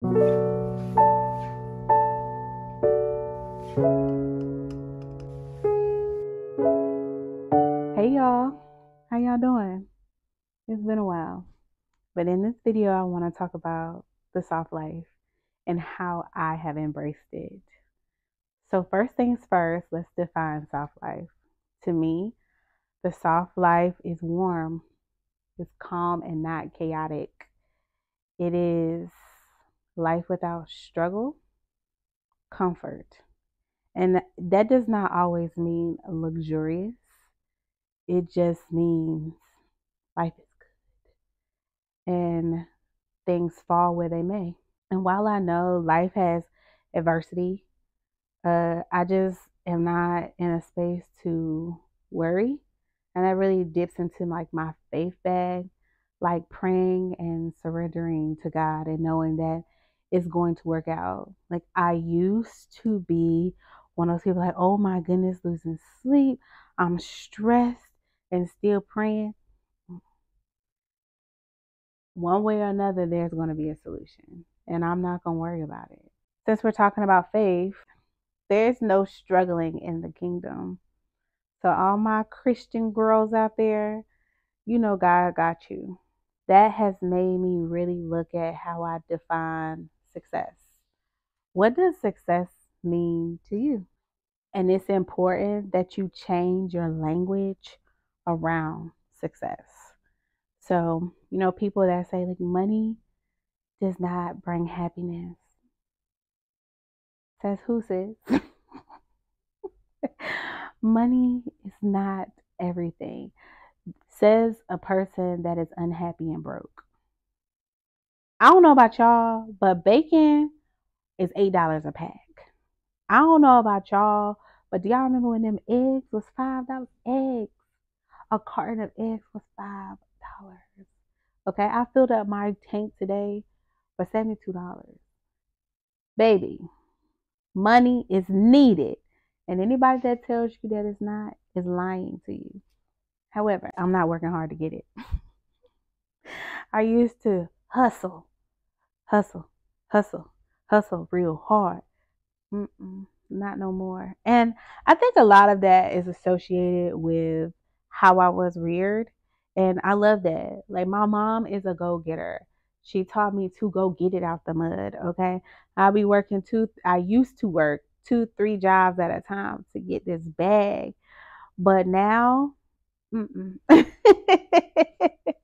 Hey y'all, how y'all doing? It's been a while, but in this video I want to talk about the soft life and how I have embraced it. So first things first, let's define soft life. To me, the soft life is warm, it's calm and not chaotic. It is life without struggle, comfort. And that does not always mean luxurious. It just means life is good and things fall where they may. And while I know life has adversity, I just am not in a space to worry. And that really dips into like my faith bag, like praying and surrendering to God and knowing that it's going to work out. Like I used to be one of those people like, oh my goodness, losing sleep. I'm stressed and still praying. One way or another, there's going to be a solution. And I'm not going to worry about it. Since we're talking about faith, there's no struggling in the kingdom. So, all my Christian girls out there, you know, God got you. That has made me really look at how I define success. What does success mean to you? And it's important that you change your language around success. So, people that say like money does not bring happiness. Says who says? Money is not everything. Says a person that is unhappy and broke. I don't know about y'all, but bacon is $8 a pack. I don't know about y'all, but do y'all remember when them eggs was $5? Eggs. A carton of eggs was $5. Okay, I filled up my tank today for $72. Baby, money is needed. And anybody that tells you that it's not is lying to you. However, I'm not working hard to get it. I used to hustle, hustle, hustle, hustle real hard. Not no more. And I think a lot of that is associated with how I was reared. And I love that. Like my mom is a go-getter. She taught me to go get it out the mud. Okay. I used to work 2, 3 jobs at a time to get this bag. But now,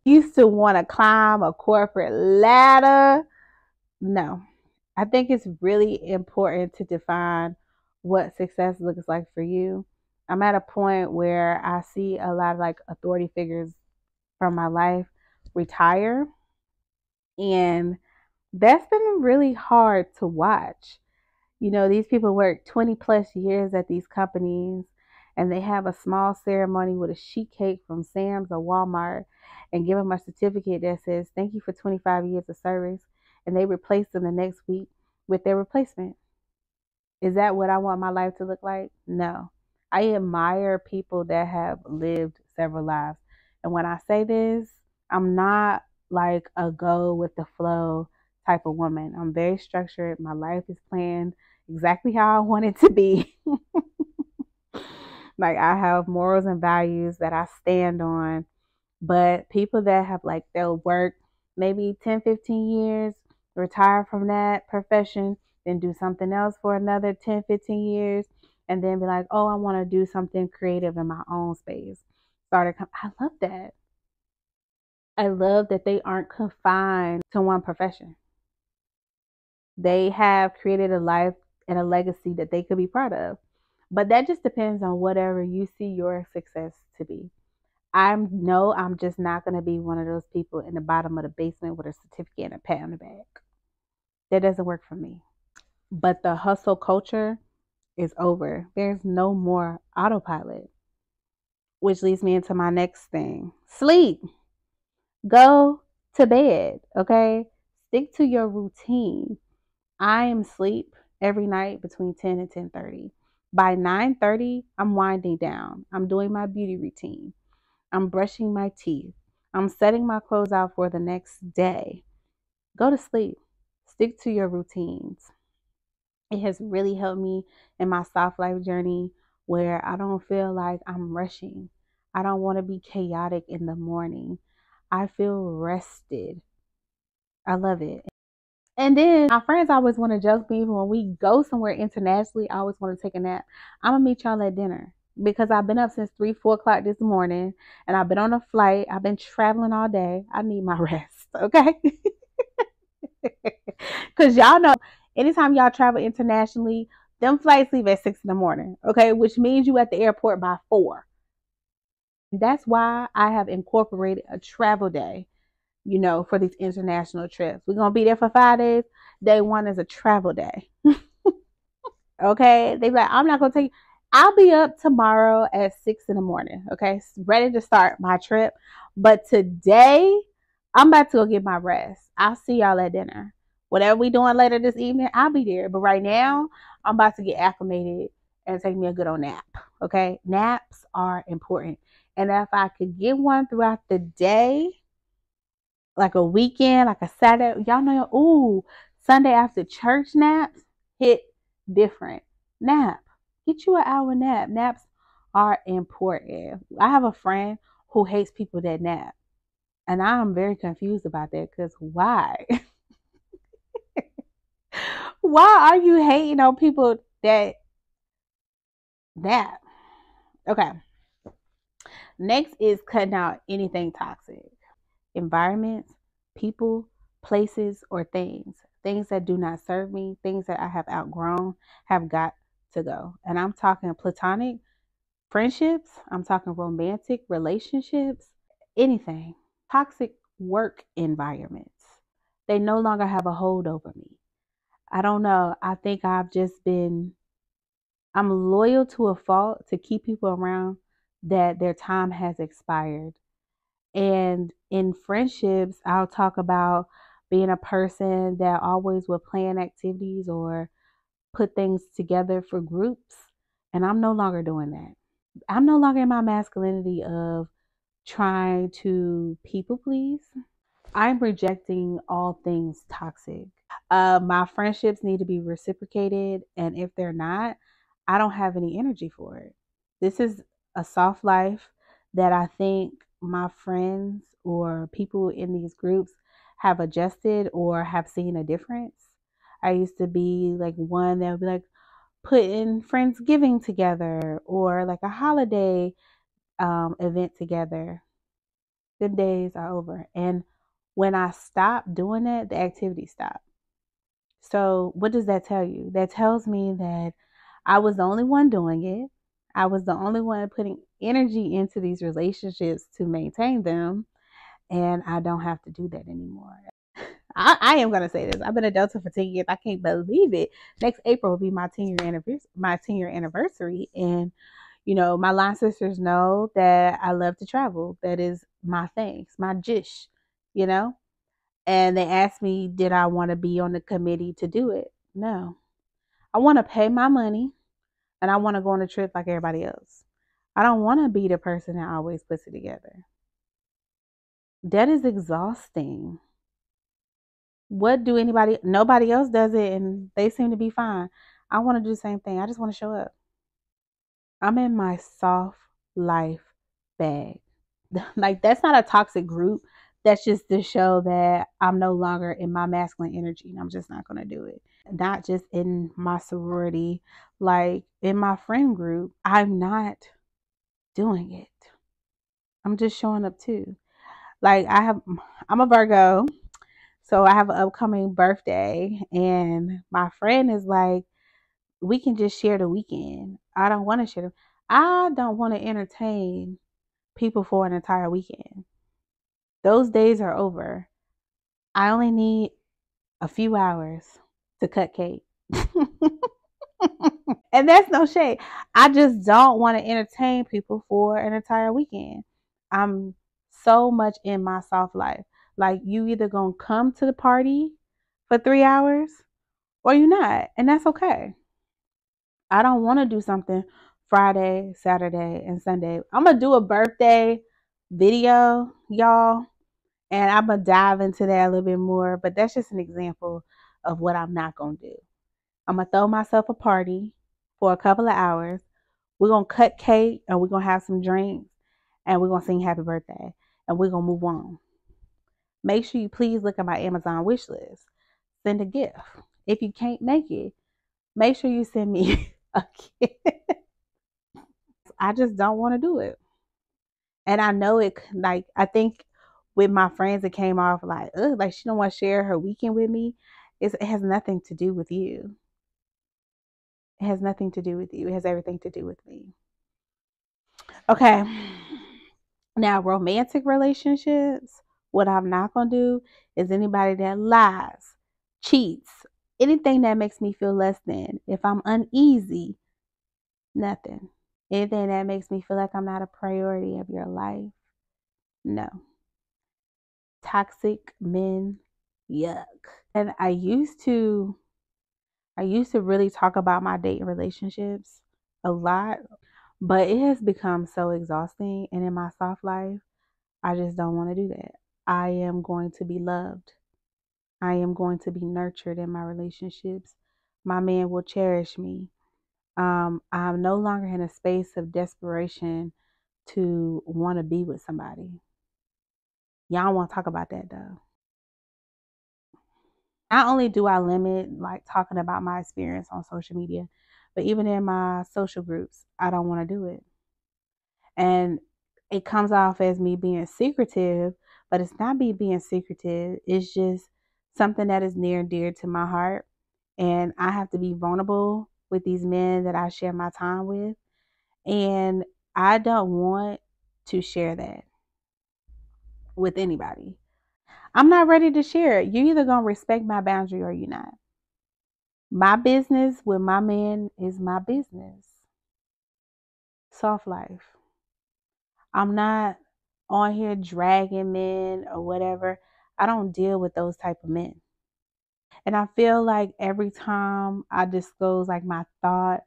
used to want to climb a corporate ladder. No, I think it's really important to define what success looks like for you. I'm at a point where I see a lot of like authority figures from my life retire, and that's been really hard to watch. These people work 20 plus years at these companies and they have a small ceremony with a sheet cake from Sam's or Walmart and give them a certificate that says, thank you for 25 years of service. And they replace them the next week with their replacement. Is that what I want my life to look like? No. I admire people that have lived several lives. And when I say this, I'm not like a go with the flow type of woman. I'm very structured. My life is planned exactly how I want it to be. Like I have morals and values that I stand on. But people that have like they'll work maybe 10, 15 years, retire from that profession, then do something else for another 10, 15 years, and then be like, oh, I want to do something creative in my own space. I love that. I love that they aren't confined to one profession. They have created a life and a legacy that they could be proud of. But that just depends on whatever you see your success to be. I'm just not going to be one of those people in the bottom of the basement with a certificate and a pat on the back. That doesn't work for me. But the hustle culture is over. There's no more autopilot, which leads me into my next thing. Sleep. Go to bed, okay? Stick to your routine. I am asleep every night between 10 and 10:30. By 9:30, I'm winding down. I'm doing my beauty routine. I'm brushing my teeth. I'm setting my clothes out for the next day. Go to sleep. Stick to your routines. It has really helped me in my soft life journey where I don't feel like I'm rushing. I don't want to be chaotic in the morning. I feel rested. I love it. And then my friends always want to joke me when we go somewhere internationally. I always want to take a nap. I'm gonna meet y'all at dinner because I've been up since 3, 4 o'clock this morning, and I've been on a flight. I've been traveling all day. I need my rest, okay? Because y'all know, anytime y'all travel internationally, them flights leave at 6 in the morning, okay? Which means you at the airport by 4. That's why I have incorporated a travel day, for these international trips. We're going to be there for 5 days. Day one is a travel day. Okay. They be like, I'm not going to take you. I'll be up tomorrow at 6 in the morning. Okay. Ready to start my trip. But today, I'm about to go get my rest. I'll see y'all at dinner. Whatever we doing later this evening, I'll be there. But right now, I'm about to get acclimated and take me a good old nap. Okay. Naps are important. And if I could get one throughout the day, like a weekend, like a Saturday, y'all know, ooh, Sunday after church naps hit different. Nap. Get you an hour nap. Naps are important. I have a friend who hates people that nap. And I'm very confused about that because why? Why are you hating on people that nap? Okay. Next is cutting out anything toxic. Environments, people, places, or things. Things that do not serve me, things that I have outgrown, have got to go. And I'm talking platonic friendships, I'm talking romantic relationships, anything. Toxic work environments. They no longer have a hold over me. I don't know. I think I'm loyal to a fault to keep people around that their time has expired. And in friendships, I'll talk about being a person that always will plan activities or put things together for groups. And I'm no longer doing that. I'm no longer in my masculinity of trying to people please. I'm rejecting all things toxic. My friendships need to be reciprocated. And if they're not, I don't have any energy for it. This is a soft life that I think my friends or people in these groups have adjusted or have seen a difference. I used to be like one that would be like putting Friendsgiving together or like a holiday event together. The days are over. And when I stopped doing that, the activity stopped. So, what does that tell you? That tells me that I was the only one doing it. I was the only one putting energy into these relationships to maintain them. And I don't have to do that anymore. I am going to say this. I've been a Delta for 10 years. I can't believe it. Next April will be my 10-year anniversary. And, my line sisters know that I love to travel. That is my thing. It's my jish, you know? And they asked me, did I want to be on the committee to do it? No. I want to pay my money and I want to go on a trip like everybody else. I don't want to be the person that always puts it together. That is exhausting. Nobody else does it and they seem to be fine. I want to do the same thing. I just want to show up. I'm in my soft life bag. Like, that's not a toxic group. That's just to show that I'm no longer in my masculine energy and I'm just not going to do it. Not just in my sorority, like in my friend group, I'm not doing it. I'm just showing up too. Like, I'm a Virgo, so I have an upcoming birthday and my friend is like, we can just share the weekend. I don't want to share them. I don't want to entertain people for an entire weekend. Those days are over. I only need a few hours to cut cake. And that's no shade. I just don't want to entertain people for an entire weekend. I'm so much in my soft life. Like, you either gonna come to the party for 3 hours or you're not. And that's okay. I don't want to do something Friday, Saturday, and Sunday. I'm going to do a birthday video, y'all. And I'm going to dive into that a little bit more. But that's just an example of what I'm not going to do. I'm going to throw myself a party for a couple of hours. We're going to cut cake and we're going to have some drinks and we're going to sing happy birthday and we're going to move on. Make sure you please look at my Amazon wish list. Send a gift. If you can't make it, make sure you send me a gift. I just don't want to do it. And I know it, like, I think with my friends, it came off like, ugh, like she don't want to share her weekend with me. It has nothing to do with you. It has nothing to do with you. It has everything to do with me. Okay. Now, romantic relationships, what I'm not going to do is anybody that lies, cheats, anything that makes me feel less than. If I'm uneasy, nothing. Anything that makes me feel like I'm not a priority of your life, no. Toxic men, yuck. And I used to really talk about my dating relationships a lot, but it has become so exhausting. And in my soft life, I just don't want to do that. I am going to be loved. I am going to be nurtured in my relationships. My man will cherish me. I'm no longer in a space of desperation to want to be with somebody. Y'all want to talk about that though. Not only do I limit like talking about my experience on social media, but even in my social groups, I don't want to do it. And it comes off as me being secretive, but it's not me being secretive. It's just something that is near and dear to my heart. And I have to be vulnerable with these men that I share my time with. And I don't want to share that with anybody. I'm not ready to share it. You're either going to respect my boundary or you're not. My business with my man is my business. Soft life. I'm not on here dragging men or whatever. I don't deal with those type of men. And I feel like every time I disclose like my thought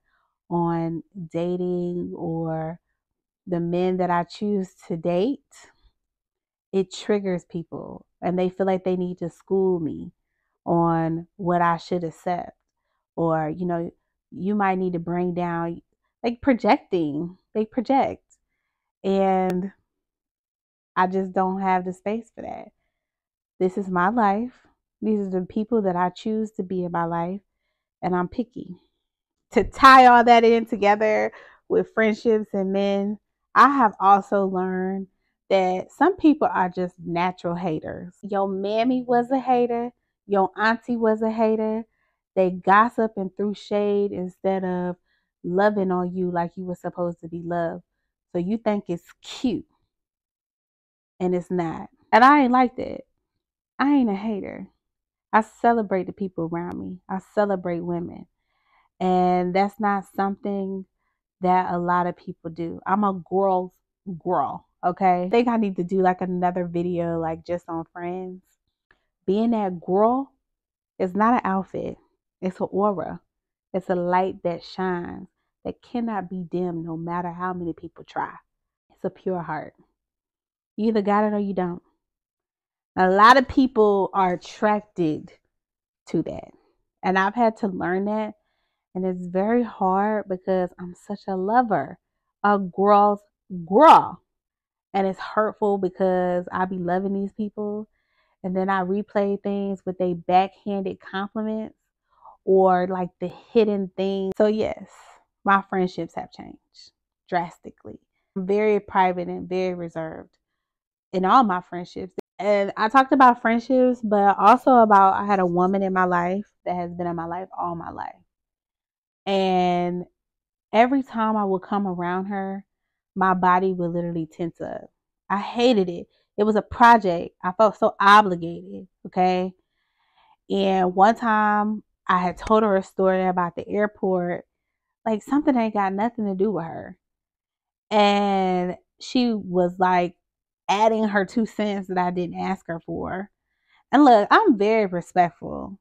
on dating or the men that I choose to date, it triggers people and they feel like they need to school me on what I should accept. Or, you might need to bring down, like projecting. They project. And I just don't have the space for that. This is my life. These are the people that I choose to be in my life. And I'm picky. To tie all that in together with friendships and men, I have also learned that some people are just natural haters. Your mammy was a hater, your auntie was a hater. They gossip and threw shade instead of loving on you like you were supposed to be loved. So you think it's cute and it's not. And I ain't like that. I ain't a hater. I celebrate the people around me. I celebrate women. And that's not something that a lot of people do. I'm a girl's girl, okay? I think I need to do like another video like just on friends. Being that girl is not an outfit. It's an aura. It's a light that shines that cannot be dimmed no matter how many people try. It's a pure heart. You either got it or you don't. A lot of people are attracted to that. And I've had to learn that. And it's very hard because I'm such a lover, a girl's girl. And it's hurtful because I be loving these people. And then I replay things with a backhanded compliments or like the hidden things. So yes, my friendships have changed drastically. I'm very private and very reserved in all my friendships. And I talked about friendships, but also about I had a woman in my life that has been in my life all my life. And every time I would come around her, my body would literally tense up. I hated it. It was a project. I felt so obligated. Okay. And one time I had told her a story about the airport, like something ain't got nothing to do with her. And she was like adding her 2 cents that I didn't ask her for. And look, I'm very respectful.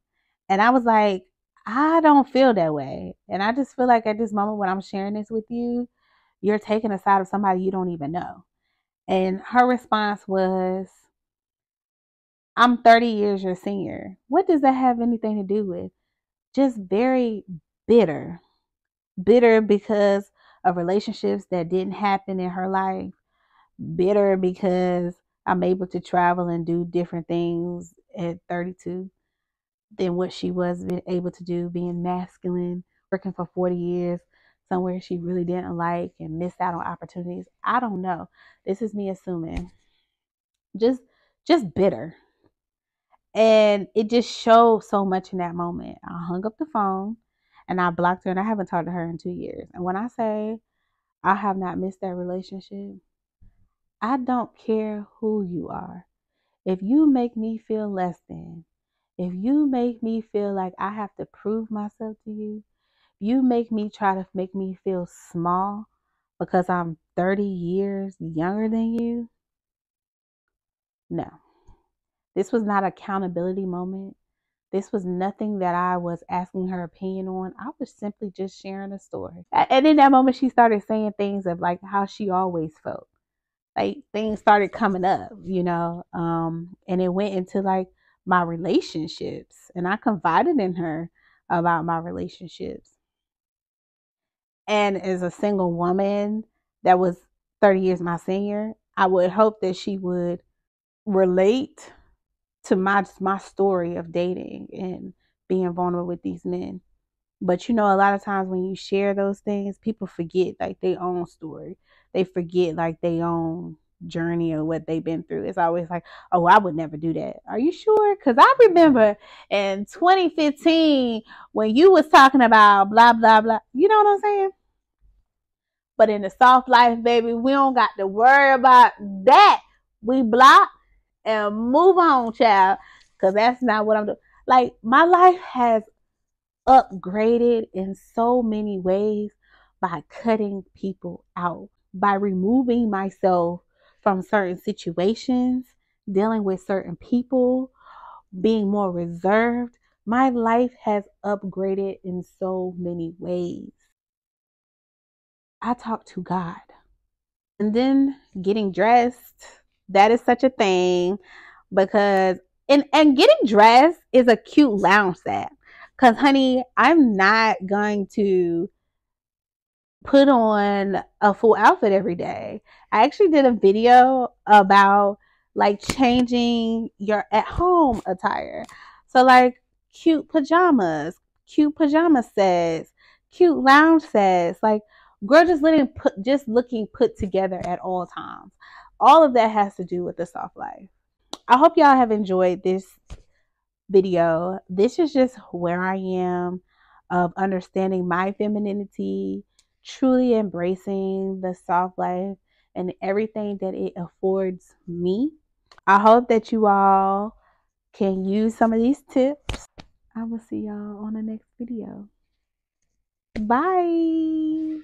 And I was like, I don't feel that way. And I just feel like at this moment when I'm sharing this with you, you're taking a side of somebody you don't even know. And her response was, I'm 30 years your senior. What does that have anything to do with? Just very bitter. Bitter because of relationships that didn't happen in her life. Bitter because I'm able to travel and do different things at 32 than what she was able to do being masculine, working for 40 years somewhere she really didn't like and missed out on opportunities. I don't know. This is me assuming. Just just bitter. And it just showed so much in that moment. I hung up the phone and I blocked her and I haven't talked to her in 2 years. And when I say I have not missed that relationship, I don't care who you are. If you make me feel less than, if you make me feel like I have to prove myself to you, you make me try to make me feel small because I'm 30 years younger than you. No, this was not an accountability moment. This was nothing that I was asking her opinion on. I was simply just sharing a story. And in that moment, she started saying things of like how she always felt. Like things started coming up, and it went into like my relationships. And I confided in her about my relationships. And as a single woman that was 30 years my senior, I would hope that she would relate to my story of dating and being vulnerable with these men. But a lot of times when you share those things, people forget like their own story. They forget like their own journey or what they've been through. It's always like, oh, I would never do that. Are you sure? Because I remember in 2015 when you was talking about blah, blah, blah. You know what I'm saying? But in the soft life, baby, we don't got to worry about that. We block and move on, child. Because that's not what I'm doing. Like, my life has upgraded in so many ways by cutting people out, by removing myself from certain situations, dealing with certain people, being more reserved. My life has upgraded in so many ways. I talk to God. And then getting dressed, that is such a thing because and getting dressed is a cute lounge set. Cause honey, I'm not going to put on a full outfit every day. I actually did a video about like changing your at home attire. So like cute pajama sets, cute lounge sets, like girl just looking put together at all times. All of that has to do with the soft life. I hope y'all have enjoyed this video. This is just where I am of understanding my femininity, truly embracing the soft life and everything that it affords me. I hope that you all can use some of these tips. I will see y'all on the next video. Bye.